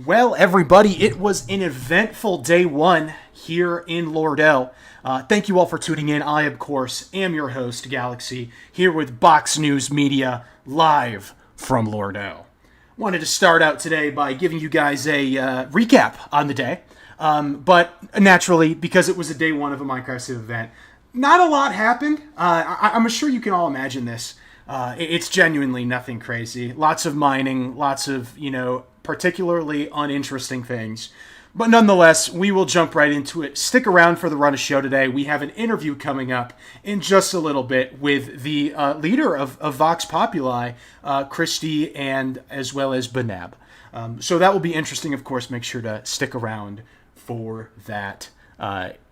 Well, everybody, it was an eventful day one here in Lordeaux. Thank you all for tuning in. I, of course, am your host, Galaxy, here with Vox News Media, live from Lordeaux. Wanted to start out today by giving you guys a recap on the day. But naturally, because it was a day one of a Minecraft event, not a lot happened. I'm sure you can all imagine this. It's genuinely nothing crazy. Lots of mining, lots of, particularly uninteresting things. But nonetheless, we will jump right into it. Stick around for the run of show today. We have an interview coming up in just a little bit with the leader of Vox Populi, Christy, and as well as Banab. So that will be interesting, of course. Make sure to stick around for that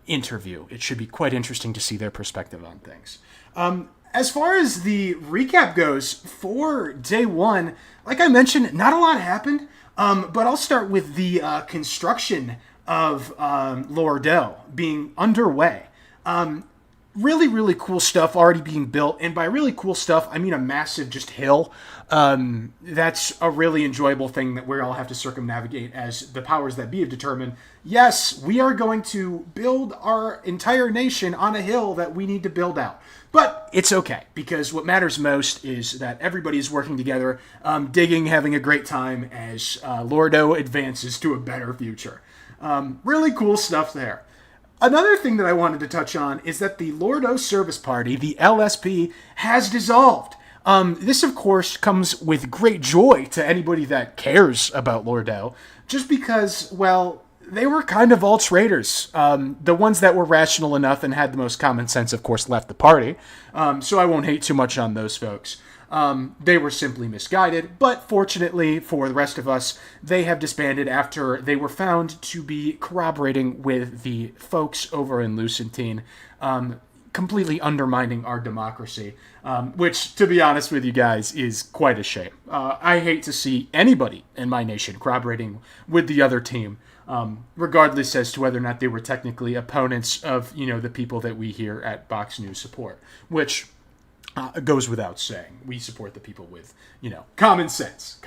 interview. It should be quite interesting to see their perspective on things. As far as the recap goes for day one, like I mentioned, not a lot happened. But I'll start with the construction of Lordeaux being underway. Really, really cool stuff already being built. And by really cool stuff, I mean a massive just hill. That's a really enjoyable thing that we all have to circumnavigate as the powers that be have determined. Yes, we are going to build our entire nation on a hill that we need to build out. But it's okay, because what matters most is that everybody is working together, digging, having a great time as Lordeaux advances to a better future. Really cool stuff there. Another thing that I wanted to touch on is that the Lordeaux Service Party, the LSP, has dissolved. This, of course, comes with great joy to anybody that cares about Lordeaux, just because, well, they were kind of all traitors. The ones that were rational enough and had the most common sense, of course, left the party. So I won't hate too much on those folks. They were simply misguided, but fortunately for the rest of us, they have disbanded after they were found to be corroborating with the folks over in Lucentine, completely undermining our democracy, which, to be honest with you guys, is quite a shame. I hate to see anybody in my nation corroborating with the other team, regardless as to whether or not they were technically opponents of, the people that we here at Vox News support, which goes without saying. We support the people with, common sense.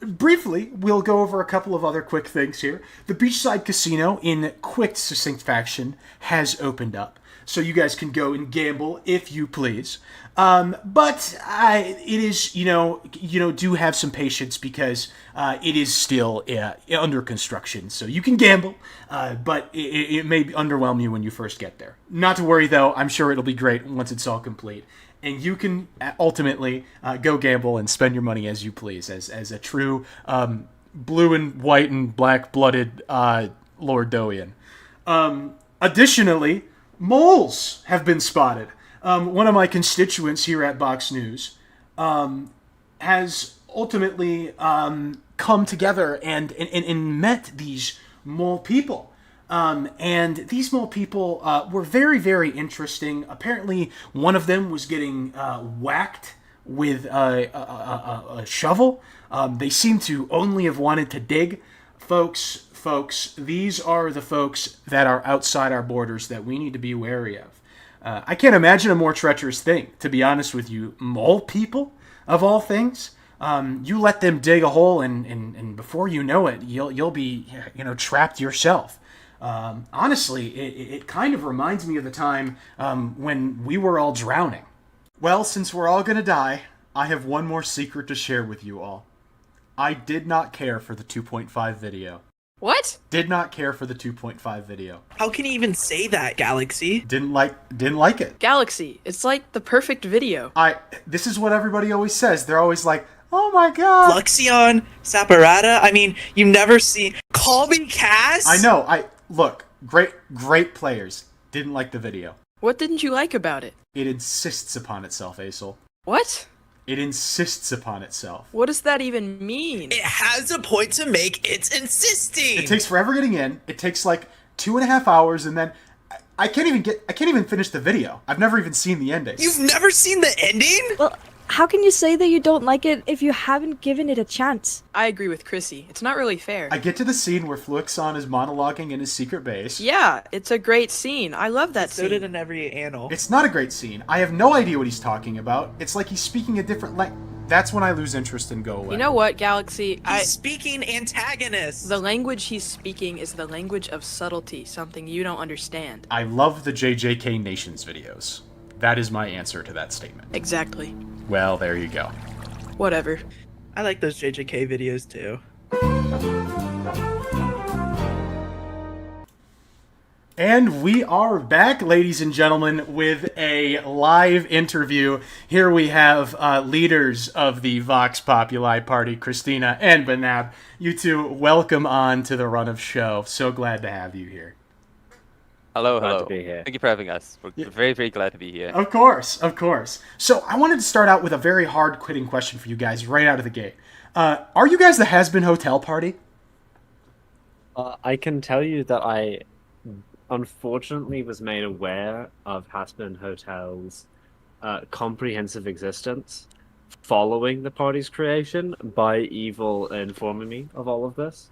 Briefly, we'll go over a couple of other quick things here. The Beachside Casino, in quick, succinct fashion, has opened up. So you guys can go and gamble if you please. But it is, do have some patience because it is still under construction. So you can gamble, but it may underwhelm you when you first get there. Not to worry, though. I'm sure it'll be great once it's all complete. And you can ultimately go gamble and spend your money as you please, as a true blue and white and black-blooded Lordoian. Additionally, moles have been spotted. One of my constituents here at Vox News has ultimately come together and met these mole people. And these mole people were very, very interesting. Apparently, one of them was getting whacked with a shovel. They seem to only have wanted to dig. Folks, these are the folks that are outside our borders that we need to be wary of. I can't imagine a more treacherous thing, to be honest with you. Mole people, of all things. You let them dig a hole, and before you know it, you'll be trapped yourself. Honestly, it kind of reminds me of the time when we were all drowning. Well, since we're all gonna die, I have one more secret to share with you all. I did not care for the 2.5 video. What? Did not care for the 2.5 video. How can you even say that, Galaxy? Didn't like it. Galaxy, it's like the perfect video. This is what everybody always says. They're always like, oh my god. Luxion, Saparata, I mean, you've never seen... Call me Cass? I know, look, great players. Didn't like the video. What didn't you like about it? It insists upon itself, Aesel. What? It insists upon itself. What does that even mean? It has a point to make, it's insisting! It takes forever getting in. It takes like 2.5 hours, and then I can't even finish the video. I've never even seen the ending. You've never seen the ending? Well, how can you say that you don't like it if you haven't given it a chance? I agree with Chrissy. It's not really fair. I get to the scene where Fluixon is monologuing in his secret base. Yeah, it's a great scene. I love that scene. So did in every annal. It's not a great scene. I have no idea what he's talking about. It's like he's speaking a different language. that's when I lose interest and go away. You know what, Galaxy? He's speaking antagonist. The language he's speaking is the language of subtlety, something you don't understand. I love the JJK Nations videos. That is my answer to that statement. Exactly. Well, there you go. Whatever. I like those JJK videos too. And we are back, ladies and gentlemen, with a live interview. Here we have leaders of the Vox Populi party, Christina and Banab. You two, welcome on to the run of show. So glad to have you here. Hello, Glad hello. to be here. Thank you for having us. We're very, very glad to be here. Of course, of course. So I wanted to start out with a very hard-quitting question for you guys right out of the gate. Are you guys the Has-Been Hotel party? I can tell you that I unfortunately was made aware of Has-Been Hotel's comprehensive existence following the party's creation by Evil informing me of all of this.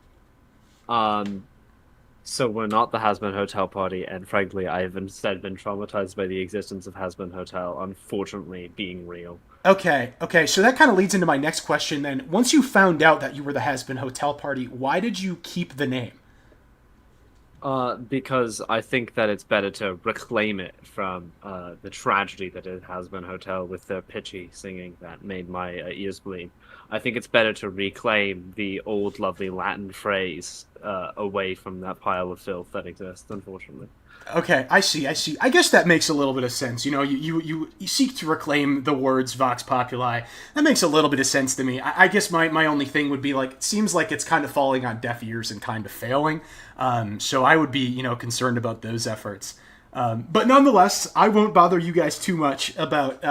So we're not the Has-Been Hotel party, and frankly, I've instead been traumatized by the existence of Has-Been Hotel, unfortunately, being real. Okay, so that kind of leads into my next question then. Once you found out that you were the Has-Been Hotel party, why did you keep the name? Because I think that it's better to reclaim it from the tragedy that it has been Hotel with their pitchy singing that made my ears bleed. I think it's better to reclaim the old lovely Latin phrase away from that pile of filth that exists, unfortunately. Okay, I see. I guess that makes a little bit of sense. You know, you seek to reclaim the words Vox Populi. That makes a little bit of sense to me. I guess my only thing would be, like, it seems like it's kind of falling on deaf ears and kind of failing. So I would be, concerned about those efforts. But nonetheless, I won't bother you guys too much about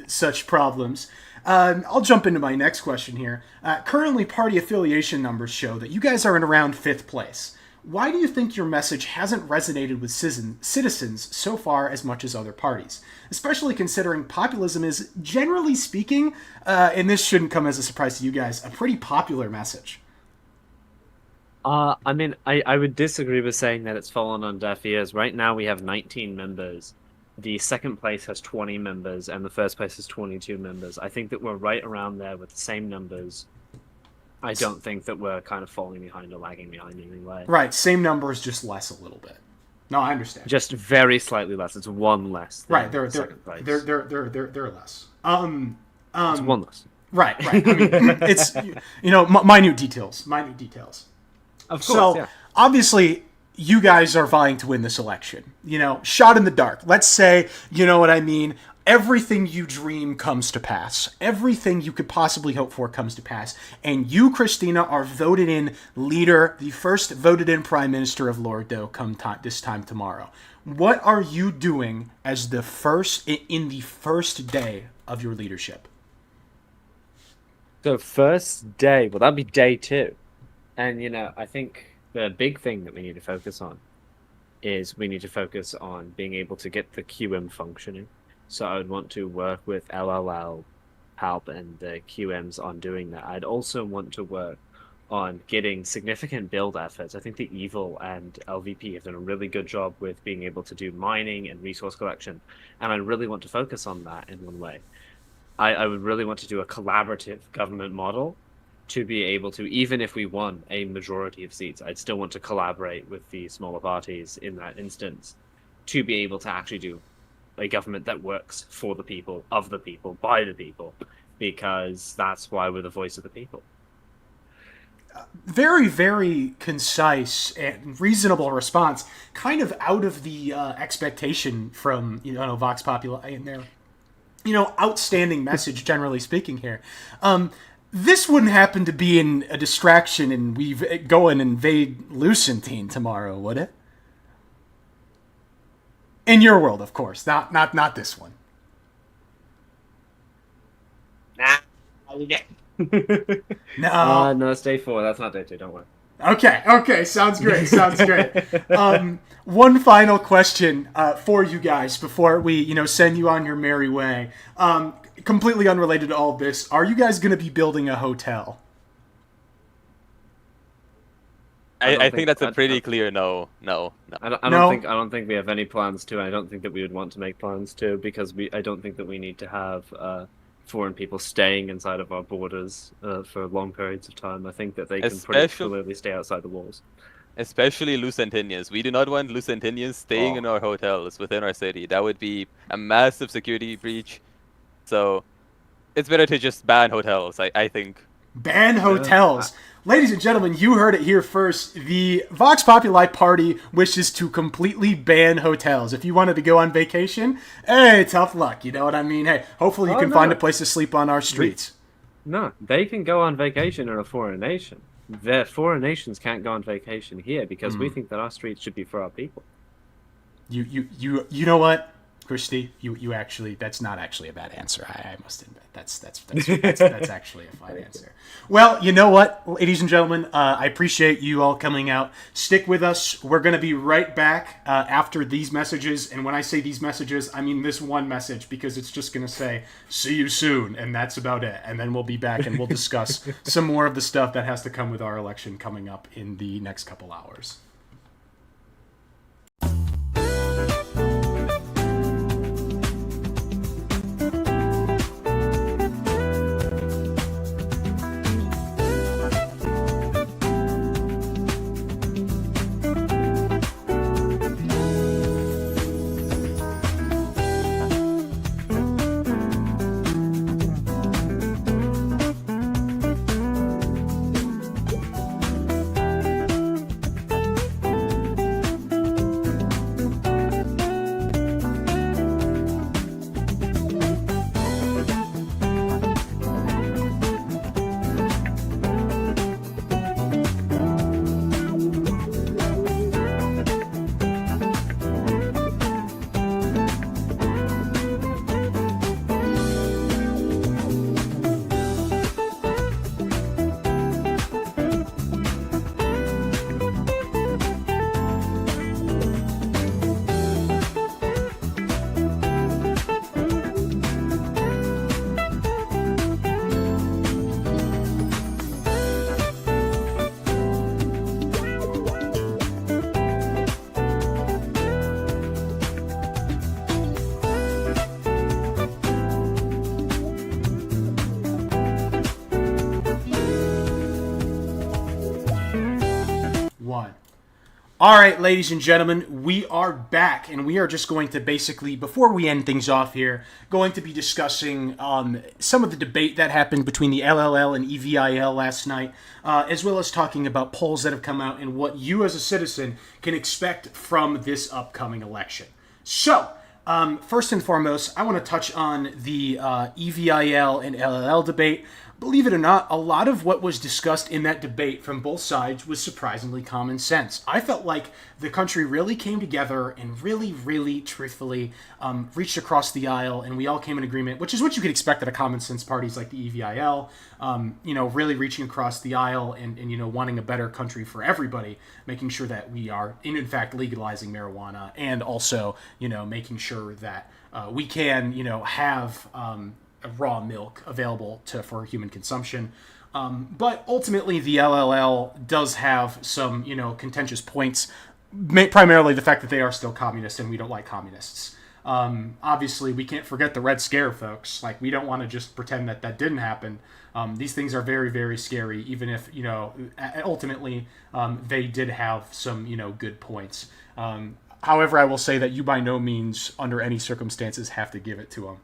such problems. I'll jump into my next question here. Currently, party affiliation numbers show that you guys are in around 5th place. Why do you think your message hasn't resonated with citizens so far as much as other parties? Especially considering populism is, generally speaking, and this shouldn't come as a surprise to you guys, a pretty popular message. I would disagree with saying that it's fallen on deaf ears. Right now we have 19 members. The second place has 20 members, and the first place has 22 members. I think that we're right around there with the same numbers. I don't think that we're kind of falling behind or lagging behind in any way. Right, same numbers, just less a little bit. No, I understand. Just very slightly less. It's one less. Than Right, they're less. It's one less. Right. I mean, it's minute details. Of course. So yeah. obviously, you guys are vying to win this election. Shot in the dark. Let's say, you know what I mean. Everything you dream comes to pass. Everything you could possibly hope for comes to pass. And you, Christina, are voted in leader, the first voted in prime minister of Lordeaux this time tomorrow. What are you doing as the first day of your leadership? So first day, well, that'd be day 2. And, I think the big thing that we need to focus on is we need to focus on being able to get the QM functioning. So I would want to work with LLL, HALP, and the QMs on doing that. I'd also want to work on getting significant build efforts. I think the Evil and LVP have done a really good job with being able to do mining and resource collection, and I really want to focus on that in one way. I would really want to do a collaborative government model to be able to, even if we won a majority of seats, I'd still want to collaborate with the smaller parties in that instance to be able to actually do a government that works for the people, of the people, by the people, because that's why we're the voice of the people. Very, very concise and reasonable response, kind of out of the expectation from Vox Populi in their outstanding message, generally speaking here. This wouldn't happen to be a distraction and we go and invade Lucentine tomorrow, would it? In your world, of course, not this one. Nah. No. No, it's day 4. That's not day 2. Don't worry. Okay. Sounds great. One final question for you guys before we, send you on your merry way. Completely unrelated to all of this. Are you guys going to be building a hotel? I think that's a pretty clear no. I don't think we have any plans to, and I don't think that we would want to make plans to, because I don't think that we need to have foreign people staying inside of our borders for long periods of time. I think that they can particularly stay outside the walls. Especially Lucentinians. We do not want Lucentinians staying in our hotels within our city. That would be a massive security breach. So it's better to just ban hotels, I think. Ban hotels. Ladies and gentlemen, you heard it here first. The Vox Populi party wishes to completely ban hotels. If you wanted to go on vacation, hey, tough luck. You know what I mean? Hey, hopefully you can find a place to sleep on our streets. No, they can go on vacation in a foreign nation. The foreign nations can't go on vacation here because we think that our streets should be for our people. You know what, Christy? You actually, that's not actually a bad answer. I must admit that's actually a fine answer. Well, you know what, ladies and gentlemen, I appreciate you all coming out. Stick with us. We're going to be right back after these messages. And when I say these messages, I mean this one message, because it's just going to say, see you soon. And that's about it. And then we'll be back and we'll discuss some more of the stuff that has to come with our election coming up in the next couple hours. All right, ladies and gentlemen, we are back, and we are just going to basically, before we end things off here, going to be discussing some of the debate that happened between the LLL and EVIL last night, as well as talking about polls that have come out and what you as a citizen can expect from this upcoming election. So, first and foremost, I want to touch on the EVIL and LLL debate. Believe it or not, a lot of what was discussed in that debate from both sides was surprisingly common sense. I felt like the country really came together and really, truthfully reached across the aisle, and we all came in agreement, which is what you could expect at a common sense parties like the EVIL, really reaching across the aisle and wanting a better country for everybody, making sure that we are, in fact, legalizing marijuana, and also, making sure that we can, have raw milk available for human consumption. But ultimately, the LLL does have some, contentious points, primarily the fact that they are still communists and we don't like communists. Obviously, we can't forget the Red Scare, folks. Like, we don't want to just pretend that that didn't happen. These things are very, very scary, even if, ultimately, they did have some, good points. However, I will say that you by no means, under any circumstances, have to give it to them.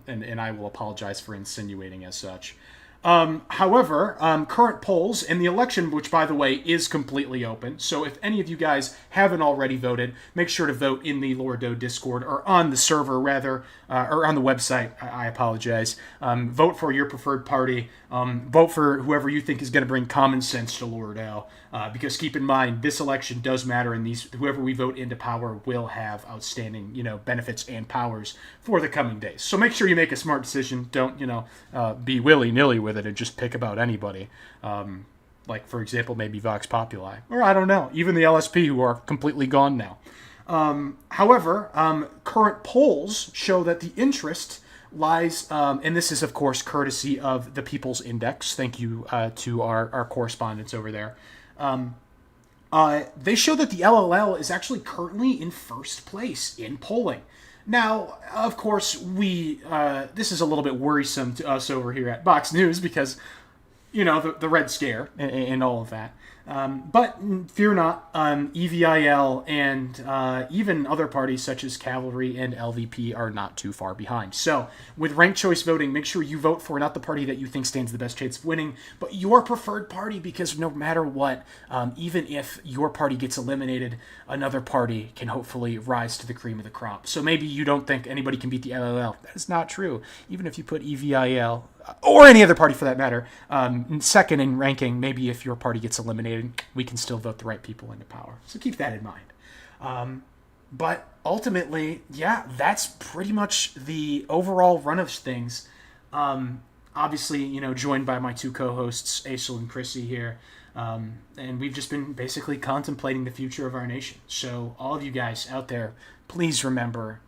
And I will apologize for insinuating as such. However, current polls and the election, which, by the way, is completely open. So if any of you guys haven't already voted, make sure to vote in the Lordo Discord, or on the server, rather, or on the website. I apologize. Vote for your preferred party. Vote for whoever you think is going to bring common sense to Lordo. Because keep in mind, this election does matter, and whoever we vote into power will have outstanding, benefits and powers for the coming days. So make sure you make a smart decision. Don't, be willy-nilly with it and just pick about anybody. Like, for example, maybe Vox Populi. Or, I don't know, even the LSP, who are completely gone now. However, current polls show that the interest lies, and this is, of course, courtesy of the People's Index. Thank you to our correspondents over there. They show that the LLL is actually currently in first place in polling. Now, of course, this is a little bit worrisome to us over here at Vox News because, the Red Scare and all of that. But fear not, EVIL and even other parties such as Cavalry and LVP are not too far behind. So, with ranked choice voting, make sure you vote for not the party that you think stands the best chance of winning, but your preferred party, because no matter what, even if your party gets eliminated, another party can hopefully rise to the cream of the crop. So maybe you don't think anybody can beat the LLL. That is not true. Even if you put EVIL, or any other party for that matter, second in ranking, maybe if your party gets eliminated, we can still vote the right people into power. So keep that in mind. But ultimately, yeah, that's pretty much the overall run of things. Obviously, joined by my two co-hosts, Aisel and Chrissy here. And we've just been basically contemplating the future of our nation. So all of you guys out there, please remember,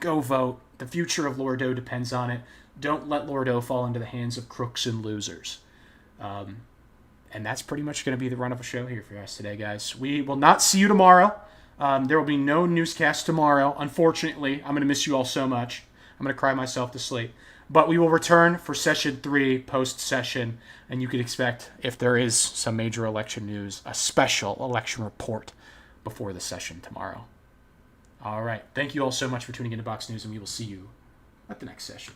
go vote. The future of Lordeaux depends on it. Don't let Lordeaux fall into the hands of crooks and losers. And that's pretty much going to be the run of a show here for us today, guys. We will not see you tomorrow. There will be no newscast tomorrow. Unfortunately, I'm going to miss you all so much. I'm going to cry myself to sleep. But we will return for Session 3 post-session, and you can expect, if there is some major election news, a special election report before the session tomorrow. All right. Thank you all so much for tuning into Vox News, and we will see you at the next session.